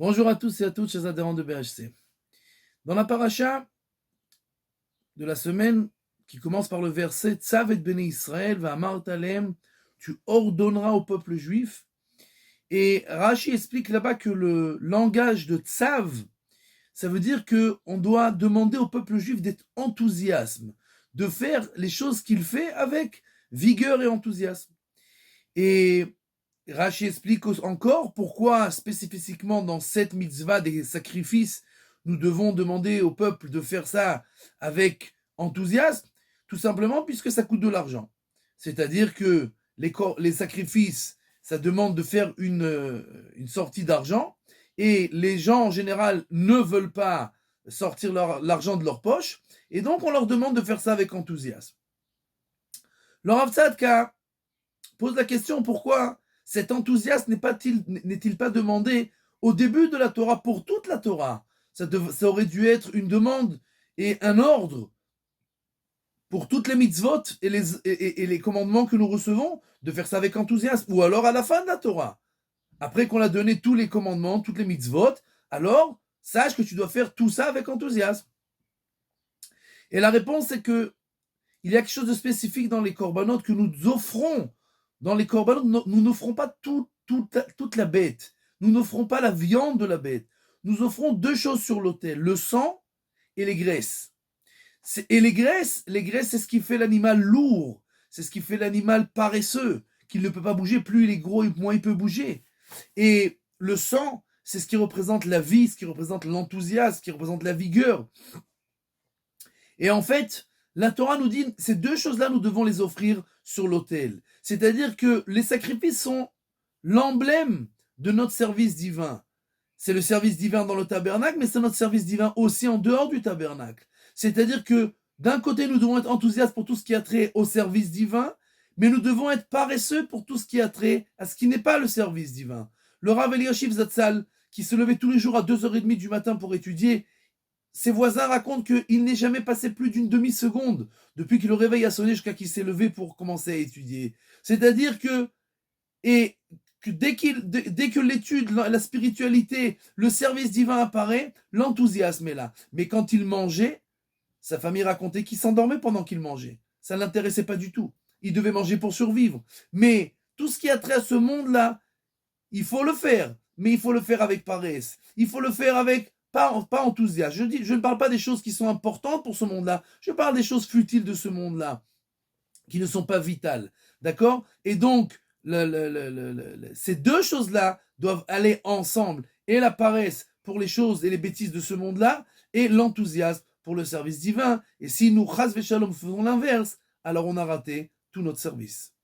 Bonjour à tous et à toutes, chers adhérents de BHC. Dans la paracha de la semaine, qui commence par le verset Tzav et Béné Israël, va Amartalem, tu ordonneras au peuple juif. Et Rashi explique là-bas que le langage de Tzav, ça veut dire qu'on doit demander au peuple juif d'être enthousiaste, de faire les choses qu'il fait avec vigueur et enthousiasme. Et Rashi explique encore pourquoi spécifiquement dans cette mitzvah des sacrifices, nous devons demander au peuple de faire ça avec enthousiasme, tout simplement puisque ça coûte de l'argent. C'est-à-dire que les sacrifices, ça demande de faire une sortie d'argent, et les gens en général ne veulent pas sortir l'argent de leur poche, et donc on leur demande de faire ça avec enthousiasme. Le Rav Tzadka pose la question pourquoi cet enthousiasme n'est-il pas demandé au début de la Torah, pour toute la Torah. Ça aurait dû être une demande et un ordre pour toutes les mitzvot et les commandements que nous recevons, de faire ça avec enthousiasme, ou alors à la fin de la Torah. Après qu'on a donné tous les commandements, toutes les mitzvot, alors sache que tu dois faire tout ça avec enthousiasme. Et la réponse c'est que il y a quelque chose de spécifique dans les korbanot que nous offrons. Dans les korbanot, nous n'offrons pas toute la bête. Nous n'offrons pas la viande de la bête. Nous offrons deux choses sur l'autel, le sang et les graisses. Et les graisses, c'est ce qui fait l'animal lourd. C'est ce qui fait l'animal paresseux, qu'il ne peut pas bouger. Plus il est gros, moins il peut bouger. Et le sang, c'est ce qui représente la vie, ce qui représente l'enthousiasme, ce qui représente la vigueur. Et en fait, la Torah nous dit, ces deux choses-là, nous devons les offrir sur l'autel. C'est-à-dire que les sacrifices sont l'emblème de notre service divin. C'est le service divin dans le tabernacle, mais c'est notre service divin aussi en dehors du tabernacle. C'est-à-dire que d'un côté, nous devons être enthousiastes pour tout ce qui a trait au service divin, mais nous devons être paresseux pour tout ce qui a trait à ce qui n'est pas le service divin. Le Rav Eliashiv Zatzal, qui se levait tous les jours à 2h30 du matin pour étudier, ses voisins racontent qu'il n'est jamais passé plus d'une demi-seconde depuis que le réveil a sonné jusqu'à qu'il s'est levé pour commencer à étudier. C'est-à-dire que, dès que l'étude, la spiritualité, le service divin apparaît, l'enthousiasme est là. Mais quand il mangeait, sa famille racontait qu'il s'endormait pendant qu'il mangeait. Ça ne l'intéressait pas du tout. Il devait manger pour survivre. Mais tout ce qui a trait à ce monde-là, il faut le faire. Mais il faut le faire avec paresse. Il faut le faire avec pas enthousiasme. Je ne parle pas des choses qui sont importantes pour ce monde-là. Je parle des choses futiles de ce monde-là, qui ne sont pas vitales. D'accord? Et donc, ces deux choses-là doivent aller ensemble. Et la paresse pour les choses et les bêtises de ce monde-là, et l'enthousiasme pour le service divin. Et si nous, chas v'shalom, faisons l'inverse, alors on a raté tout notre service.